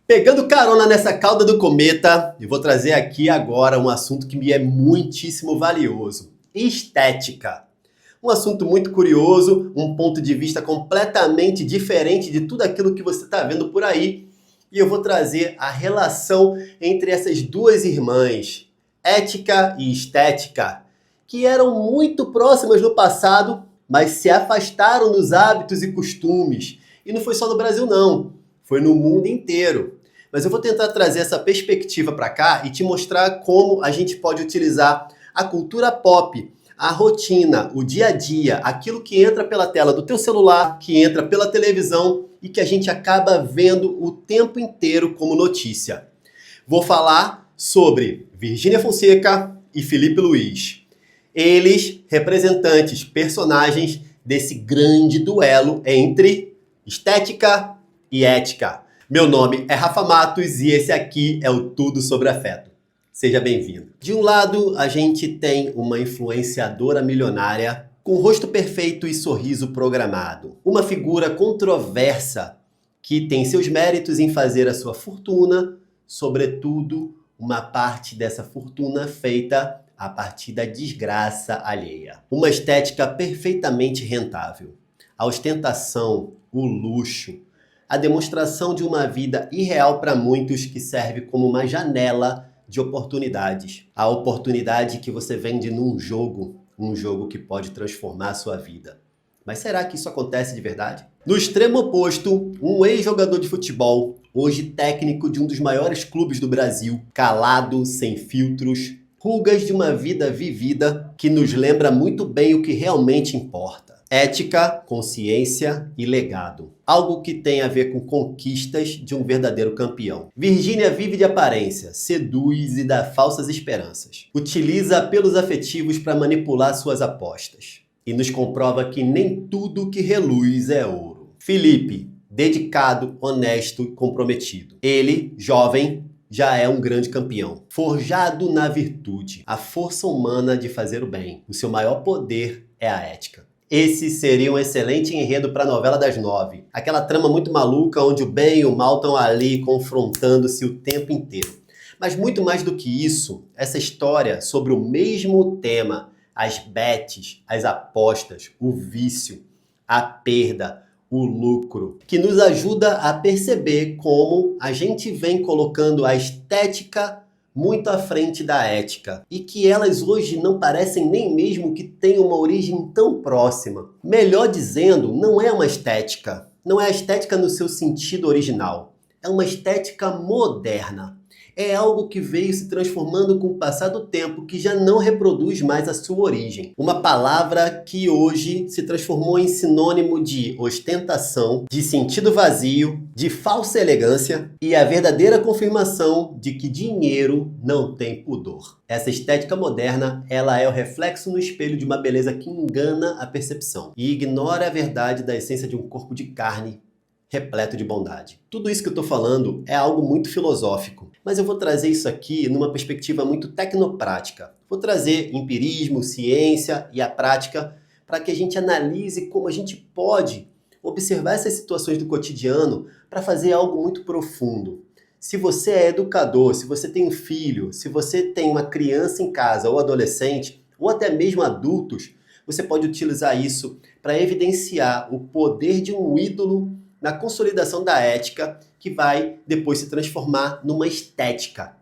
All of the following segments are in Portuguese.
Pegando carona nessa cauda do cometa, eu vou trazer aqui agora um assunto que me é muitíssimo valioso: estética. Um assunto muito curioso, um ponto de vista completamente diferente de tudo aquilo que você está vendo por aí. E eu vou trazer a relação entre essas duas irmãs, ética e estética, que eram muito próximas no passado, mas se afastaram nos hábitos e costumes. E não foi só no Brasil não, foi no mundo inteiro. Mas eu vou tentar trazer essa perspectiva para cá e te mostrar como a gente pode utilizar a cultura pop, a rotina, o dia a dia, aquilo que entra pela tela do teu celular, que entra pela televisão e que a gente acaba vendo o tempo inteiro como notícia. Vou falar sobre Virgínia Fonseca e Felipe Luiz. Eles, representantes, personagens desse grande duelo entre estética e ética. Meu nome é Rafa Matos e esse aqui é o Tudo Sobre Afeto. Seja bem-vindo. De um lado, a gente tem uma influenciadora milionária com rosto perfeito e sorriso programado. Uma figura controversa que tem seus méritos em fazer a sua fortuna, sobretudo uma parte dessa fortuna feita a partir da desgraça alheia. Uma estética perfeitamente rentável. A ostentação, o luxo, a demonstração de uma vida irreal para muitos que serve como uma janela de oportunidades. A oportunidade que você vende num jogo, um jogo que pode transformar a sua vida. Mas será que isso acontece de verdade? No extremo oposto, um ex-jogador de futebol, hoje técnico de um dos maiores clubes do Brasil, calado, sem filtros, rugas de uma vida vivida que nos lembra muito bem o que realmente importa. Ética, consciência e legado. Algo que tem a ver com conquistas de um verdadeiro campeão. Virgínia vive de aparência, seduz e dá falsas esperanças. Utiliza apelos afetivos para manipular suas apostas. E nos comprova que nem tudo que reluz é ouro. Felipe, dedicado, honesto e comprometido. Ele, jovem, já é um grande campeão. Forjado na virtude, a força humana de fazer o bem. O seu maior poder é a ética. Esse seria um excelente enredo para a novela das 9. Aquela trama muito maluca onde o bem e o mal estão ali confrontando-se o tempo inteiro. Mas muito mais do que isso, essa história sobre o mesmo tema, as bets, as apostas, o vício, a perda, o lucro, que nos ajuda a perceber como a gente vem colocando a estética muito à frente da ética, e que elas hoje não parecem nem mesmo que tenham uma origem tão próxima. Melhor dizendo, não é uma estética, não é a estética no seu sentido original, é uma estética moderna. É algo que veio se transformando com o passar do tempo, que já não reproduz mais a sua origem. Uma palavra que hoje se transformou em sinônimo de ostentação, de sentido vazio, de falsa elegância e a verdadeira confirmação de que dinheiro não tem pudor. Essa estética moderna, ela é o reflexo no espelho de uma beleza que engana a percepção e ignora a verdade da essência de um corpo de carne repleto de bondade. Tudo isso que eu estou falando é algo muito filosófico, mas eu vou trazer isso aqui numa perspectiva muito tecnoprática. Vou trazer empirismo, ciência e a prática para que a gente analise como a gente pode observar essas situações do cotidiano para fazer algo muito profundo. Se você é educador, se você tem um filho, se você tem uma criança em casa ou adolescente, ou até mesmo adultos, você pode utilizar isso para evidenciar o poder de um ídolo na consolidação da ética, que vai depois se transformar numa estética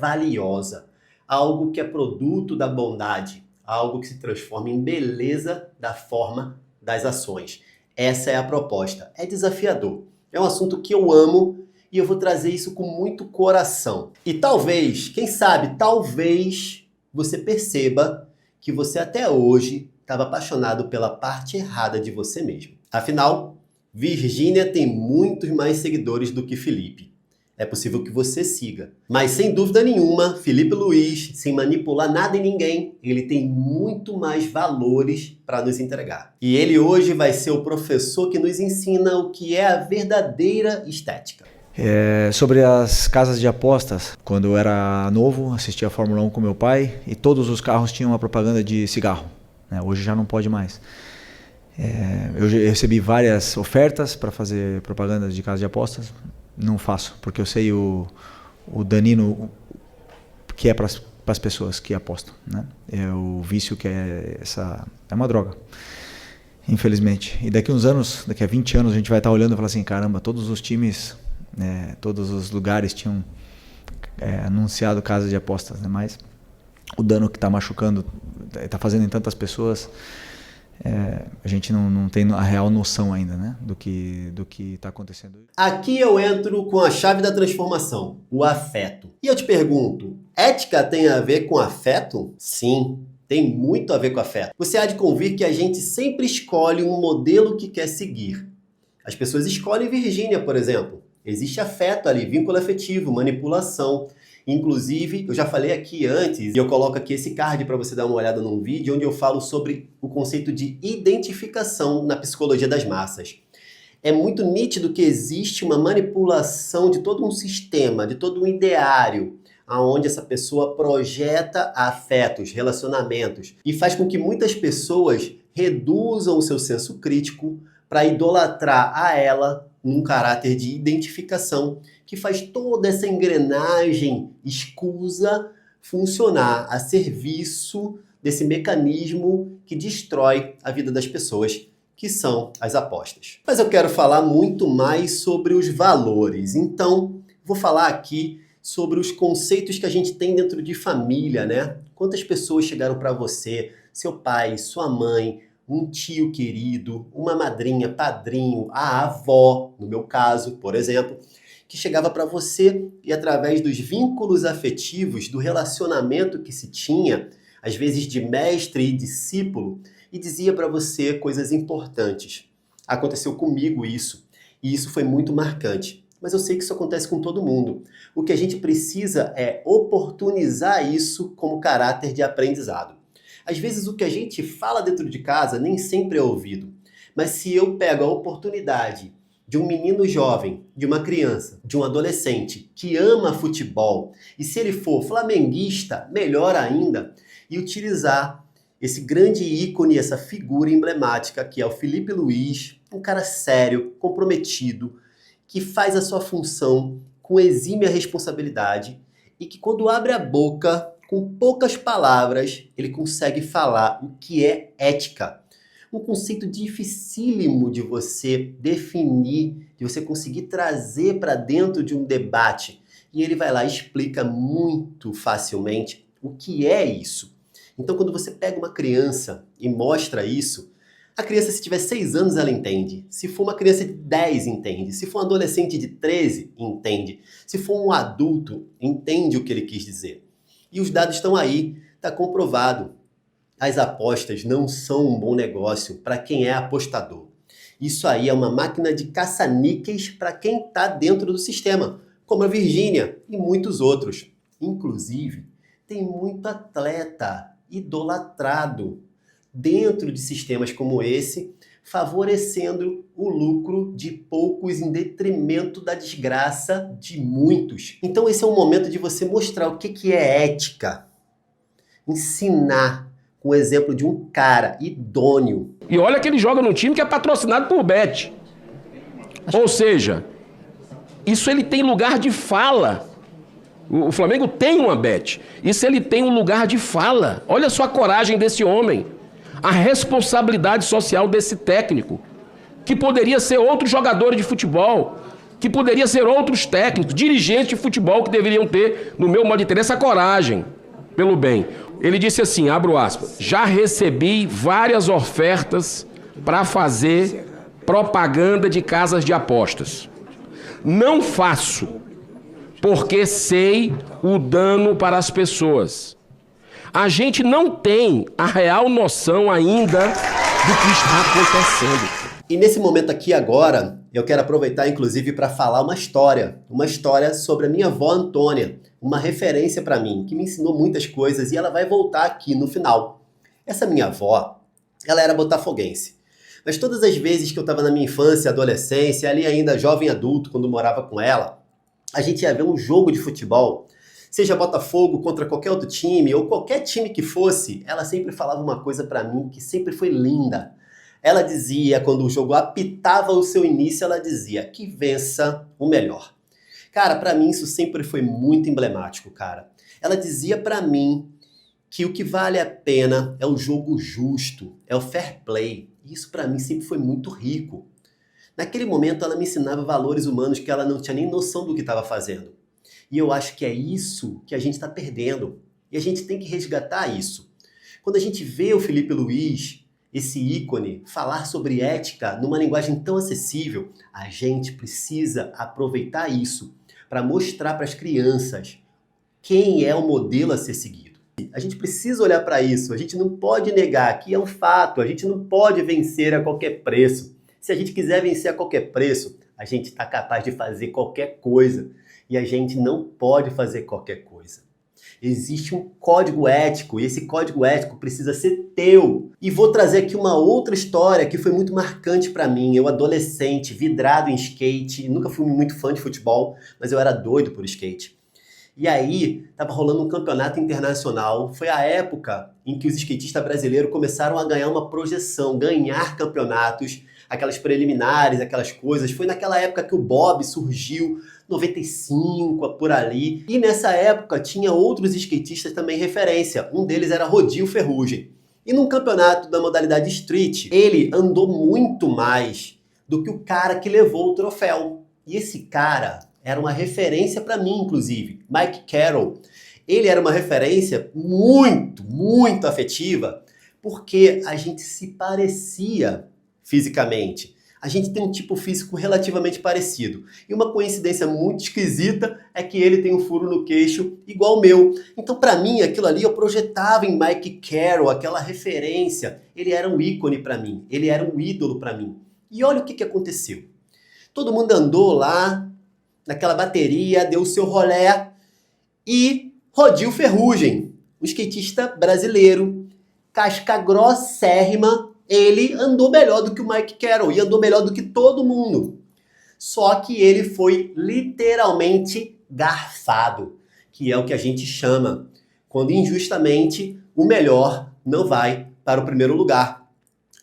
valiosa, algo que é produto da bondade, algo que se transforma em beleza da forma das ações. Essa é a proposta. É desafiador. É um assunto que eu amo e eu vou trazer isso com muito coração. E talvez, quem sabe, talvez você perceba que você até hoje estava apaixonado pela parte errada de você mesmo. Afinal, Virgínia tem muitos mais seguidores do que Felipe. É possível que você siga. Mas sem dúvida nenhuma, Felipe Luiz, sem manipular nada e ninguém, ele tem muito mais valores para nos entregar. E ele hoje vai ser o professor que nos ensina o que é a verdadeira estética. Sobre as casas de apostas, quando eu era novo, assistia a Fórmula 1 com meu pai e todos os carros tinham uma propaganda de cigarro. Hoje já não pode mais. Eu recebi várias ofertas para fazer propagandas de casas de apostas, não faço, porque eu sei o danino que é para as pessoas que apostam, né? É o vício que é uma droga, infelizmente. E daqui uns anos, daqui a 20 anos, a gente vai estar olhando e falar assim, caramba, todos os times, todos os lugares tinham anunciado casas de apostas, né? Mas o dano que está machucando, está fazendo em tantas pessoas, a gente não tem a real noção ainda, né, do que está acontecendo. Aqui eu entro com a chave da transformação, o afeto. E eu te pergunto, ética tem a ver com afeto? Sim, tem muito a ver com afeto. Você há de convir que a gente sempre escolhe um modelo que quer seguir. As pessoas escolhem Virgínia, por exemplo. Existe afeto ali, vínculo afetivo, manipulação. Inclusive, eu já falei aqui antes, e eu coloco aqui esse card para você dar uma olhada num vídeo onde eu falo sobre o conceito de identificação na psicologia das massas. É muito nítido que existe uma manipulação de todo um sistema, de todo um ideário, aonde essa pessoa projeta afetos, relacionamentos, e faz com que muitas pessoas reduzam o seu senso crítico para idolatrar a ela num caráter de identificação que faz toda essa engrenagem escusa funcionar a serviço desse mecanismo que destrói a vida das pessoas, que são as apostas. Mas eu quero falar muito mais sobre os valores. Então, vou falar aqui sobre os conceitos que a gente tem dentro de família, né? Quantas pessoas chegaram para você, seu pai, sua mãe, um tio querido, uma madrinha, padrinho, a avó, no meu caso, por exemplo, que chegava para você e através dos vínculos afetivos, do relacionamento que se tinha, às vezes de mestre e discípulo, e dizia para você coisas importantes. Aconteceu comigo isso, e isso foi muito marcante. Mas eu sei que isso acontece com todo mundo. O que a gente precisa é oportunizar isso como caráter de aprendizado. Às vezes o que a gente fala dentro de casa nem sempre é ouvido. Mas se eu pego a oportunidade de um menino jovem, de uma criança, de um adolescente que ama futebol, e se ele for flamenguista, melhor ainda, e utilizar esse grande ícone, essa figura emblemática que é o Felipe Luiz, um cara sério, comprometido, que faz a sua função com exímia responsabilidade e que quando abre a boca, com poucas palavras, ele consegue falar o que é ética. Um conceito dificílimo de você definir, de você conseguir trazer para dentro de um debate. E ele vai lá e explica muito facilmente o que é isso. Então, quando você pega uma criança e mostra isso, a criança, se tiver 6 anos, ela entende. Se for uma criança de 10, entende. Se for um adolescente de 13, entende. Se for um adulto, entende o que ele quis dizer. E os dados estão aí, está comprovado. As apostas não são um bom negócio para quem é apostador. Isso aí é uma máquina de caça-níqueis para quem está dentro do sistema, como a Virgínia e muitos outros. Inclusive, tem muito atleta idolatrado dentro de sistemas como esse, favorecendo o lucro de poucos em detrimento da desgraça de muitos. Então esse é o momento de você mostrar o que é ética. Ensinar com o exemplo de um cara idôneo. E olha que ele joga num time que é patrocinado por Bet. Ou seja, isso ele tem lugar de fala. O Flamengo tem uma Bet. Isso ele tem um lugar de fala. Olha só a coragem desse homem. A responsabilidade social desse técnico, que poderia ser outros jogadores de futebol, que poderia ser outros técnicos, dirigentes de futebol que deveriam ter, no meu modo de ter, essa coragem, pelo bem. Ele disse assim, abro aspas, já recebi várias ofertas para fazer propaganda de casas de apostas. Não faço, porque sei o dano para as pessoas. A gente não tem a real noção ainda do que está acontecendo. E nesse momento aqui agora, eu quero aproveitar inclusive para falar uma história sobre a minha avó Antônia, uma referência para mim, que me ensinou muitas coisas e ela vai voltar aqui no final. Essa minha avó, ela era botafoguense. Mas todas as vezes que eu estava na minha infância, adolescência, ali ainda jovem adulto, quando morava com ela, a gente ia ver um jogo de futebol, seja Botafogo contra qualquer outro time, ou qualquer time que fosse, ela sempre falava uma coisa para mim que sempre foi linda. Ela dizia, quando o jogo apitava o seu início, ela dizia que vença o melhor. Cara, pra mim isso sempre foi muito emblemático, cara. Ela dizia pra mim que o que vale a pena é o jogo justo, é o fair play. E isso pra mim sempre foi muito rico. Naquele momento ela me ensinava valores humanos que ela não tinha nem noção do que estava fazendo. E eu acho que é isso que a gente está perdendo. E a gente tem que resgatar isso. Quando a gente vê o Felipe Luiz, esse ícone, falar sobre ética numa linguagem tão acessível, a gente precisa aproveitar isso para mostrar para as crianças quem é o modelo a ser seguido. A gente precisa olhar para isso, a gente não pode negar que é um fato, a gente não pode vencer a qualquer preço. Se a gente quiser vencer a qualquer preço, a gente está capaz de fazer qualquer coisa. E a gente não pode fazer qualquer coisa. Existe um código ético e esse código ético precisa ser teu. E vou trazer aqui uma outra história que foi muito marcante para mim. Eu, adolescente, vidrado em skate, nunca fui muito fã de futebol, mas eu era doido por skate. E aí, tava rolando um campeonato internacional. Foi a época em que os skatistas brasileiros começaram a ganhar uma projeção, ganhar campeonatos, aquelas preliminares, aquelas coisas. Foi naquela época que o Bob surgiu, 95, por ali. E nessa época tinha outros skatistas também referência. Um deles era Rodil Ferrugem. E num campeonato da modalidade street, ele andou muito mais do que o cara que levou o troféu. E esse cara era uma referência para mim, inclusive, Mike Carroll. Ele era uma referência muito afetiva, porque a gente se parecia fisicamente. A gente tem um tipo físico relativamente parecido. E uma coincidência muito esquisita é que ele tem um furo no queixo igual ao meu. Então, para mim, aquilo ali eu projetava em Mike Carroll, aquela referência. Ele era um ícone para mim, ele era um ídolo para mim. E olha o que aconteceu. Todo mundo andou lá, naquela bateria, deu o seu rolé e Rodil Ferrugem, um skatista brasileiro, casca grossérrima, ele andou melhor do que o Mike Carroll e andou melhor do que todo mundo. Só que ele foi literalmente garfado, que é o que a gente chama quando injustamente o melhor não vai para o primeiro lugar.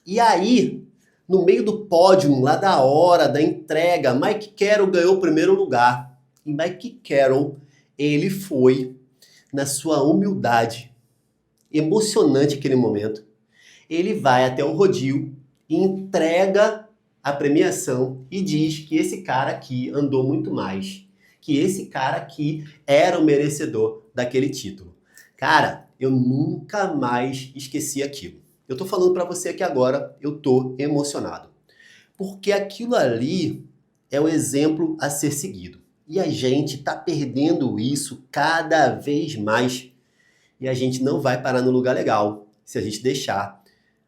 E aí, no meio do pódio, lá da hora da entrega, Mike Carroll ganhou o primeiro lugar. E Mike Carroll, ele foi, na sua humildade, emocionante aquele momento, ele vai até o Rodil, entrega a premiação e diz que esse cara aqui andou muito mais, que esse cara aqui era o merecedor daquele título. Cara, eu nunca mais esqueci aquilo. Eu tô falando pra você aqui agora, eu tô emocionado. Porque aquilo ali é o exemplo a ser seguido. E a gente tá perdendo isso cada vez mais. E a gente não vai parar no lugar legal se a gente deixar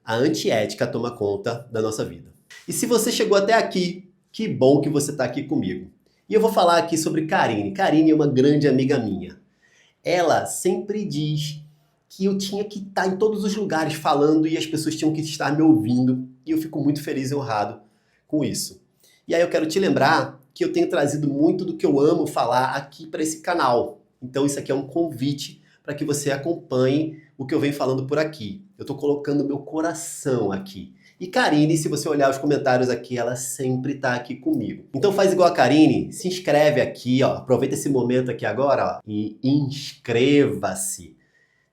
a antiética tomar conta da nossa vida. E se você chegou até aqui, que bom que você tá aqui comigo. E eu vou falar aqui sobre Karine. Karine é uma grande amiga minha. Ela sempre diz que eu tinha que estar em todos os lugares falando e as pessoas tinham que estar me ouvindo. E eu fico muito feliz e honrado com isso. E aí eu quero te lembrar que eu tenho trazido muito do que eu amo falar aqui para esse canal. Então isso aqui é um convite para que você acompanhe o que eu venho falando por aqui. Eu estou colocando meu coração aqui. E Karine, se você olhar os comentários aqui, ela sempre está aqui comigo. Então faz igual a Karine, se inscreve aqui, ó, aproveita esse momento aqui agora, ó, e inscreva-se.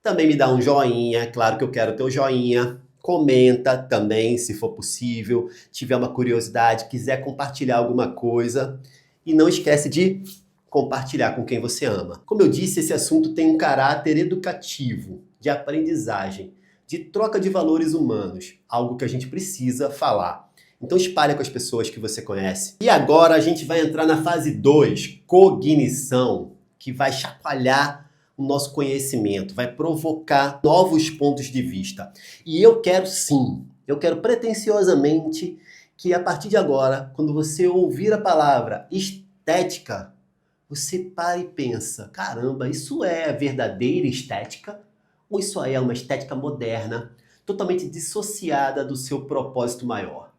Também me dá um joinha, claro que eu quero teu joinha. Comenta também, se for possível. Tiver uma curiosidade, quiser compartilhar alguma coisa. E não esquece de compartilhar com quem você ama. Como eu disse, esse assunto tem um caráter educativo, de aprendizagem, de troca de valores humanos, algo que a gente precisa falar. Então espalha com as pessoas que você conhece. E agora a gente vai entrar na fase 2, cognição, que vai chacoalhar o nosso conhecimento, vai provocar novos pontos de vista. E eu quero sim, eu quero pretensiosamente que a partir de agora, quando você ouvir a palavra estética, você para e pensa, caramba, isso é a verdadeira estética? Ou isso aí é uma estética moderna, totalmente dissociada do seu propósito maior?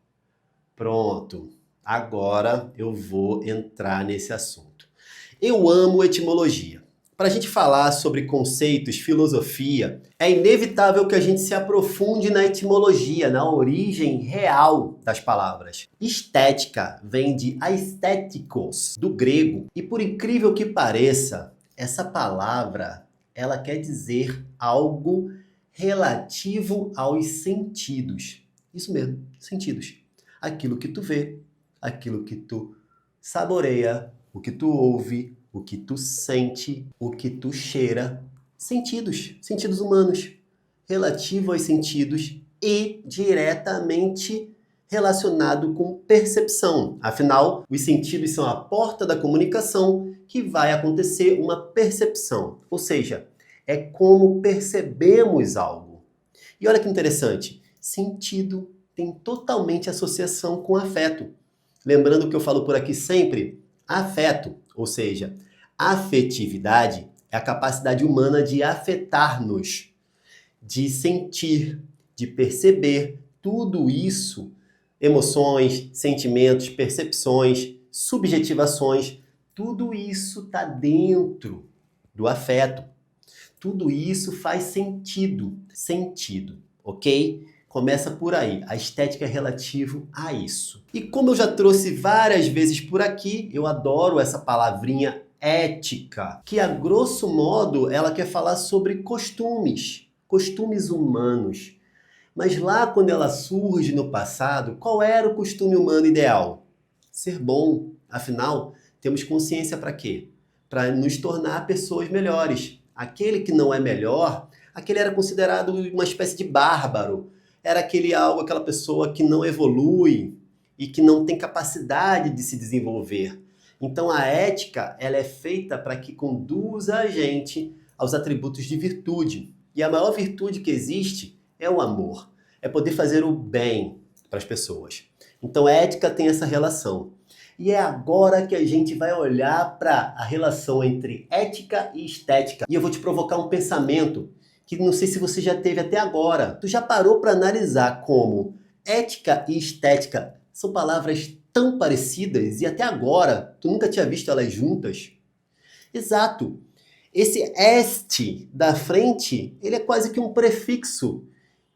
Pronto, agora eu vou entrar nesse assunto. Eu amo etimologia. Para a gente falar sobre conceitos, filosofia, é inevitável que a gente se aprofunde na etimologia, na origem real das palavras. Estética vem de aesthetikos, do grego, e por incrível que pareça, essa palavra, ela quer dizer algo relativo aos sentidos. Isso mesmo, sentidos. Aquilo que tu vê, aquilo que tu saboreia, o que tu ouve, o que tu sente, o que tu cheira. Sentidos, sentidos humanos, relativo aos sentidos e diretamente relacionado com percepção. Afinal, os sentidos são a porta da comunicação que vai acontecer uma percepção. Ou seja, é como percebemos algo. E olha que interessante, sentido tem totalmente associação com afeto. Lembrando que eu falo por aqui sempre, afeto, ou seja, afetividade é a capacidade humana de afetar-nos, de sentir, de perceber tudo isso, emoções, sentimentos, percepções, subjetivações, tudo isso está dentro do afeto. Tudo isso faz sentido, ok? Começa por aí, a estética é relativo a isso. E como eu já trouxe várias vezes por aqui, eu adoro essa palavrinha ética, que a grosso modo ela quer falar sobre costumes humanos. Mas lá quando ela surge no passado, qual era o costume humano ideal? Ser bom. Afinal, temos consciência para quê? Para nos tornar pessoas melhores. Aquele que não é melhor, aquele era considerado uma espécie de bárbaro. Era aquela pessoa que não evolui e que não tem capacidade de se desenvolver. Então a ética, ela é feita para que conduza a gente aos atributos de virtude. E a maior virtude que existe é o amor. É poder fazer o bem para as pessoas. Então a ética tem essa relação. E é agora que a gente vai olhar para a relação entre ética e estética. E eu vou te provocar um pensamento que não sei se você já teve até agora. Tu já parou para analisar como ética e estética são palavras tão parecidas e até agora tu nunca tinha visto elas juntas? Exato. Esse este da frente, ele é quase que um prefixo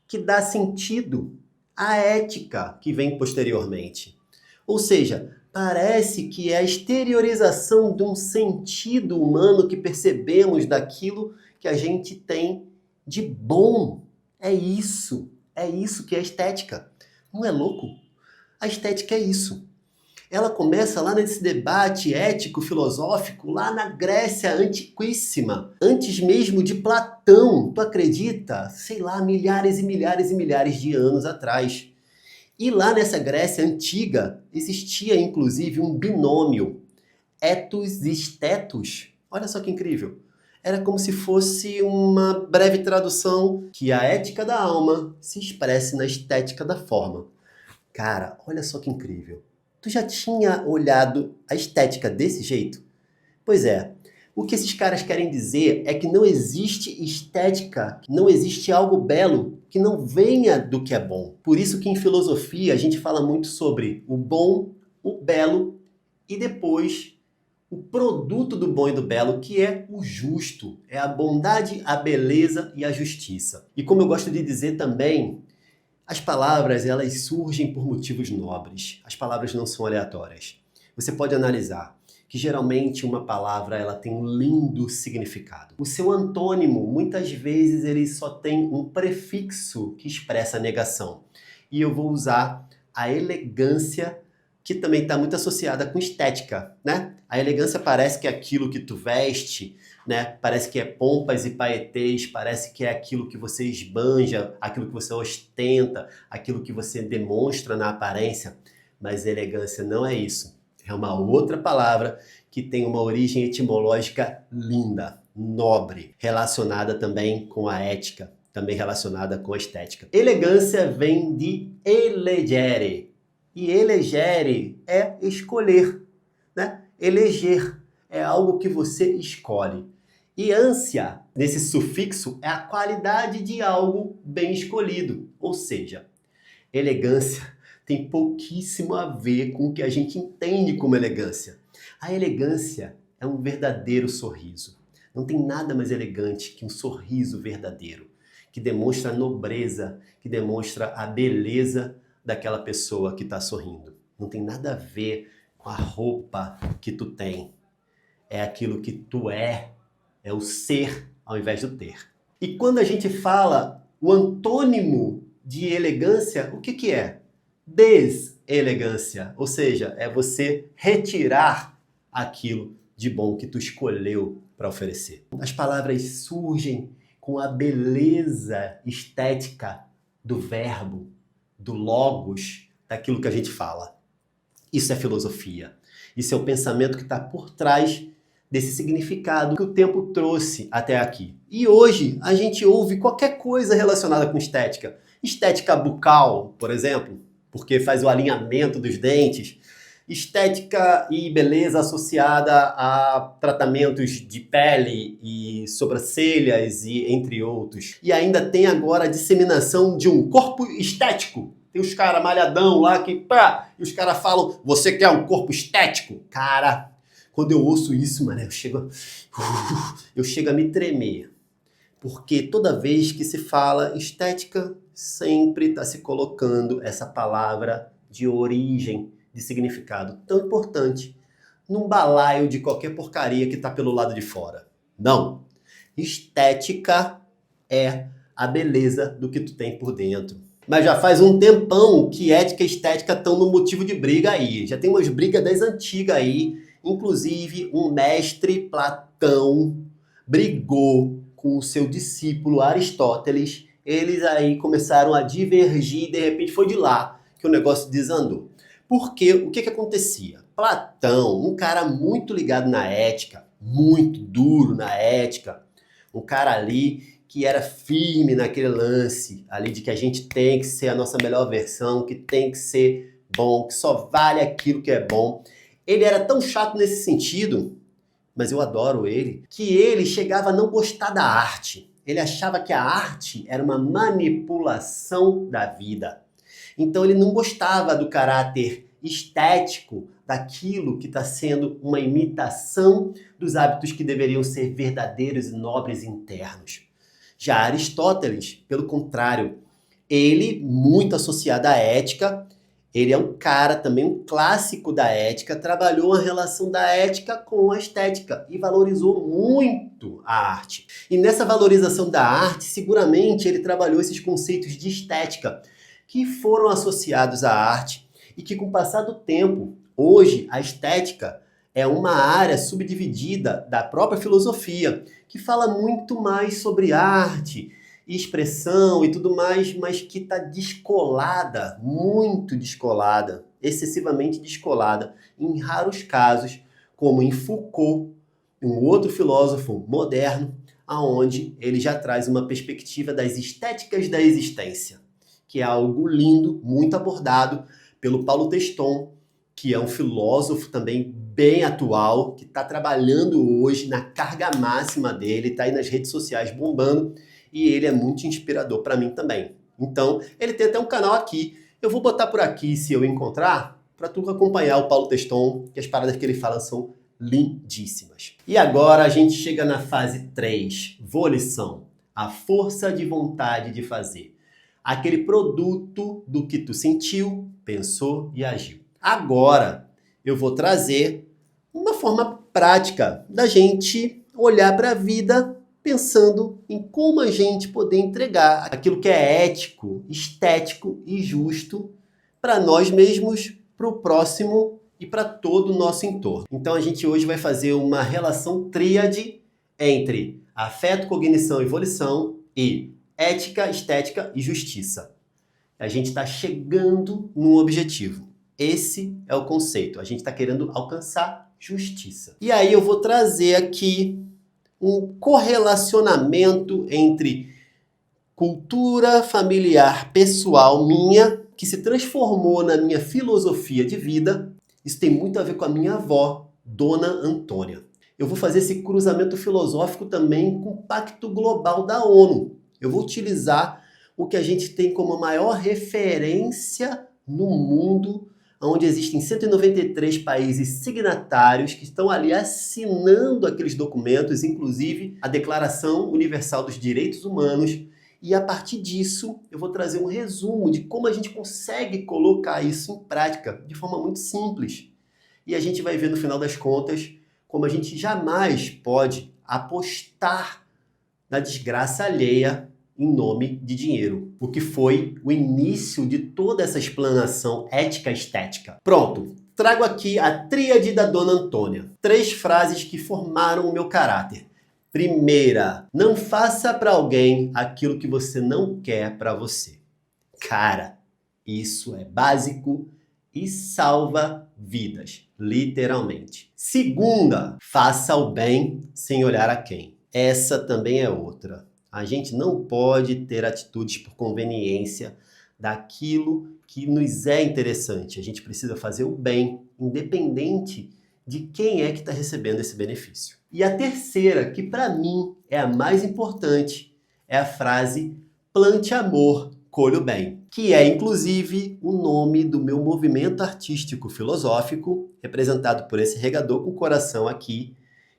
que dá sentido à ética que vem posteriormente. Ou seja, parece que é a exteriorização de um sentido humano que percebemos daquilo que a gente tem de bom. É isso que é estética. Não é louco? A estética é isso. Ela começa lá nesse debate ético-filosófico, lá na Grécia antiquíssima, antes mesmo de Platão, tu acredita? Sei lá, milhares e milhares e milhares de anos atrás. E lá nessa Grécia antiga, existia inclusive um binômio, ethos e estetos. Olha só que incrível. Era como se fosse uma breve tradução que a ética da alma se expresse na estética da forma. Cara, olha só que incrível. Tu já tinha olhado a estética desse jeito? Pois é, o que esses caras querem dizer é que não existe estética, não existe algo belo que não venha do que é bom. Por isso que em filosofia a gente fala muito sobre o bom, o belo e depois o produto do bom e do belo, que é o justo. É a bondade, a beleza e a justiça. E como eu gosto de dizer também, as palavras, elas surgem por motivos nobres. As palavras não são aleatórias. Você pode analisar que geralmente uma palavra ela tem um lindo significado. O seu antônimo, muitas vezes, ele só tem um prefixo que expressa a negação. E eu vou usar a elegância, que também está muito associada com estética, né? A elegância parece que é aquilo que tu veste, né? Parece que é pompas e paetês, parece que é aquilo que você esbanja, aquilo que você ostenta, aquilo que você demonstra na aparência. Mas elegância não é isso. É uma outra palavra que tem uma origem etimológica linda, nobre, relacionada também com a ética, também relacionada com a estética. Elegância vem de elegere. E elegere é escolher, né? Eleger é algo que você escolhe. E ânsia, nesse sufixo, é a qualidade de algo bem escolhido. Ou seja, elegância tem pouquíssimo a ver com o que a gente entende como elegância. A elegância é um verdadeiro sorriso. Não tem nada mais elegante que um sorriso verdadeiro, que demonstra a nobreza, que demonstra a beleza daquela pessoa que está sorrindo. Não tem nada a ver com a roupa que tu tem. É aquilo que tu é o ser ao invés do ter. E quando a gente fala o antônimo de elegância, o que é? Deselegância. Ou seja, é você retirar aquilo de bom que tu escolheu para oferecer. As palavras surgem com a beleza estética do verbo, do logos, daquilo que a gente fala. Isso é filosofia. Isso é o pensamento que está por trás desse significado que o tempo trouxe até aqui. E hoje a gente ouve qualquer coisa relacionada com estética. Estética bucal, por exemplo, porque faz o alinhamento dos dentes. Estética e beleza associada a tratamentos de pele e sobrancelhas e entre outros. E ainda tem agora a disseminação de um corpo estético. Tem os caras malhadão lá que pá, e os caras falam, você quer um corpo estético? Cara, quando eu ouço isso, mano, eu chego a me tremer. Porque toda vez que se fala estética, sempre está se colocando essa palavra de origem, de significado tão importante num balaio de qualquer porcaria que está pelo lado de fora. Não. Estética é a beleza do que tu tem por dentro. Mas já faz um tempão que ética e estética estão no motivo de briga aí. Já tem umas brigas das antigas aí. Inclusive, um mestre Platão brigou com o seu discípulo Aristóteles. Eles aí começaram a divergir e de repente foi de lá que o negócio desandou. Porque o que acontecia? Platão, um cara muito ligado na ética, muito duro na ética, um cara ali que era firme naquele lance ali de que a gente tem que ser a nossa melhor versão, que tem que ser bom, que só vale aquilo que é bom. Ele era tão chato nesse sentido, mas eu adoro ele, que ele chegava a não gostar da arte. Ele achava que a arte era uma manipulação da vida. Então ele não gostava do caráter estético daquilo que está sendo uma imitação dos hábitos que deveriam ser verdadeiros e nobres internos. Já Aristóteles, pelo contrário, ele, muito associado à ética, ele é um cara também, um clássico da ética, trabalhou a relação da ética com a estética e valorizou muito a arte. E nessa valorização da arte, seguramente ele trabalhou esses conceitos de estética que foram associados à arte e que, com o passar do tempo, hoje a estética é uma área subdividida da própria filosofia, que fala muito mais sobre arte, expressão e tudo mais, mas que está descolada, muito descolada, excessivamente descolada, em raros casos, como em Foucault, um outro filósofo moderno, aonde ele já traz uma perspectiva das estéticas da existência, que é algo lindo, muito abordado pelo Paulo Teston, que é um filósofo também bem atual, que está trabalhando hoje na carga máxima dele, está aí nas redes sociais bombando, e ele é muito inspirador para mim também. Então, ele tem até um canal aqui, eu vou botar por aqui se eu encontrar, para tu acompanhar o Paulo Teston, que as paradas que ele fala são lindíssimas. E agora a gente chega na fase 3, volição, a força de vontade de fazer. Aquele produto do que tu sentiu, pensou e agiu. Agora eu vou trazer uma forma prática da gente olhar para a vida pensando em como a gente poder entregar aquilo que é ético, estético e justo para nós mesmos, para o próximo e para todo o nosso entorno. Então a gente hoje vai fazer uma relação tríade entre afeto, cognição e volição e ética, estética e justiça. A gente está chegando num objetivo. Esse é o conceito. A gente está querendo alcançar justiça. E aí eu vou trazer aqui um correlacionamento entre cultura familiar pessoal minha, que se transformou na minha filosofia de vida. Isso tem muito a ver com a minha avó, Dona Antônia. Eu vou fazer esse cruzamento filosófico também com o Pacto Global da ONU. Eu vou utilizar o que a gente tem como a maior referência no mundo onde existem 193 países signatários que estão ali assinando aqueles documentos, inclusive a Declaração Universal dos Direitos Humanos. E a partir disso, eu vou trazer um resumo de como a gente consegue colocar isso em prática de forma muito simples. E a gente vai ver no final das contas como a gente jamais pode apostar na desgraça alheia em nome de dinheiro, o que foi o início de toda essa explanação ética-estética. Pronto, trago aqui a tríade da Dona Antônia. 3 frases que formaram o meu caráter. Primeira, não faça para alguém aquilo que você não quer para você. Cara, isso é básico e salva vidas, literalmente. Segunda, faça o bem sem olhar a quem. Essa também é outra. A gente não pode ter atitudes por conveniência daquilo que nos é interessante. A gente precisa fazer o bem, independente de quem é que está recebendo esse benefício. E a terceira, que para mim é a mais importante, é a frase plante amor, colhe o bem, que é inclusive o nome do meu movimento artístico filosófico, representado por esse regador com coração aqui,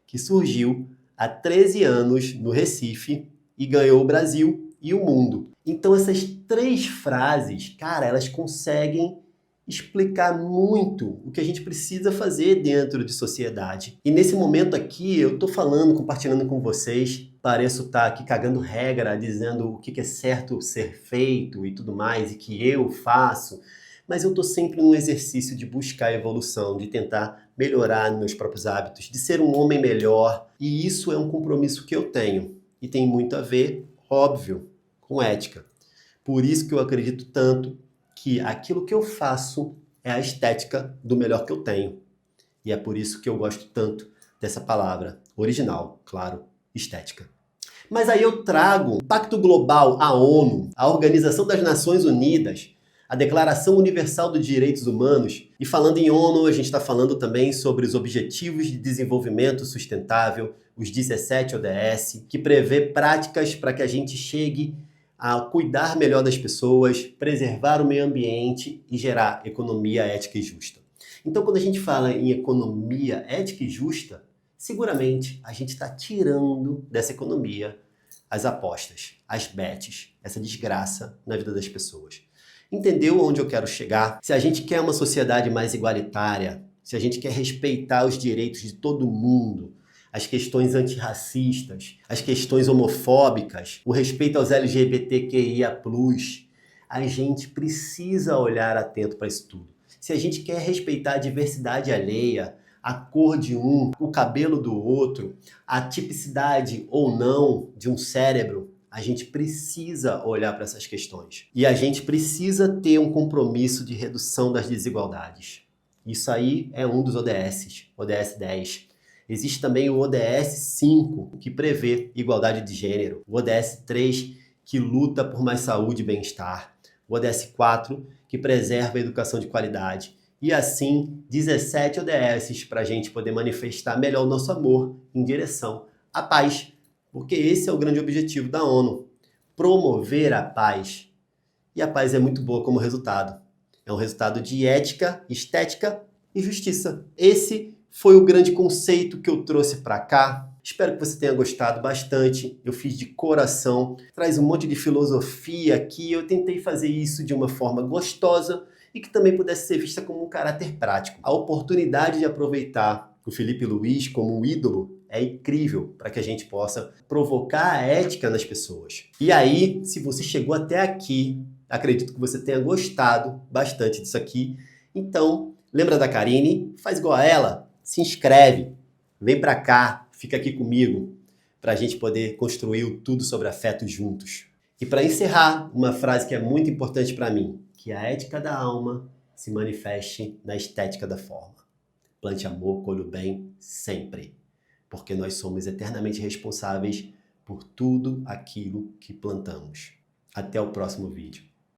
que surgiu há 13 anos no Recife e ganhou o Brasil e o mundo. Então essas 3 frases, cara, elas conseguem explicar muito o que a gente precisa fazer dentro de sociedade. E nesse momento aqui, eu tô falando, compartilhando com vocês, pareço estar aqui cagando regra, dizendo o que é certo ser feito e tudo mais, e que eu faço, mas eu tô sempre num exercício de buscar evolução, de tentar melhorar meus próprios hábitos, de ser um homem melhor, e isso é um compromisso que eu tenho. E tem muito a ver, óbvio, com ética. Por isso que eu acredito tanto que aquilo que eu faço é a estética do melhor que eu tenho. E é por isso que eu gosto tanto dessa palavra original, claro, estética. Mas aí eu trago o Pacto Global, a ONU, a Organização das Nações Unidas, a Declaração Universal dos Direitos Humanos. E falando em ONU, a gente está falando também sobre os Objetivos de Desenvolvimento Sustentável, os 17 ODS, que prevê práticas para que a gente chegue a cuidar melhor das pessoas, preservar o meio ambiente e gerar economia ética e justa. Então, quando a gente fala em economia ética e justa, seguramente a gente está tirando dessa economia as apostas, as bets, essa desgraça na vida das pessoas. Entendeu onde eu quero chegar? Se a gente quer uma sociedade mais igualitária, se a gente quer respeitar os direitos de todo mundo, as questões antirracistas, as questões homofóbicas, o respeito aos LGBTQIA+, a gente precisa olhar atento para isso tudo. Se a gente quer respeitar a diversidade alheia, a cor de um, o cabelo do outro, a tipicidade ou não de um cérebro, a gente precisa olhar para essas questões. E a gente precisa ter um compromisso de redução das desigualdades. Isso aí é um dos ODS, ODS 10. Existe também o ODS 5, que prevê igualdade de gênero. O ODS 3, que luta por mais saúde e bem-estar. O ODS 4, que preserva a educação de qualidade. E assim, 17 ODS para a gente poder manifestar melhor o nosso amor em direção à paz. Porque esse é o grande objetivo da ONU, promover a paz. E a paz é muito boa como resultado. É um resultado de ética, estética e justiça. Esse foi o grande conceito que eu trouxe para cá. Espero que você tenha gostado bastante. Eu fiz de coração, traz um monte de filosofia aqui. Eu tentei fazer isso de uma forma gostosa e que também pudesse ser vista como um caráter prático. A oportunidade de aproveitar o Felipe Luiz como um ídolo é incrível para que a gente possa provocar a ética nas pessoas. E aí, se você chegou até aqui, acredito que você tenha gostado bastante disso aqui. Então, lembra da Karine? Faz igual a ela. Se inscreve, vem pra cá, fica aqui comigo, pra gente poder construir o Tudo sobre Afeto juntos. E para encerrar, uma frase que é muito importante para mim, que a ética da alma se manifeste na estética da forma. Plante amor, colhe o bem, sempre. Porque nós somos eternamente responsáveis por tudo aquilo que plantamos. Até o próximo vídeo.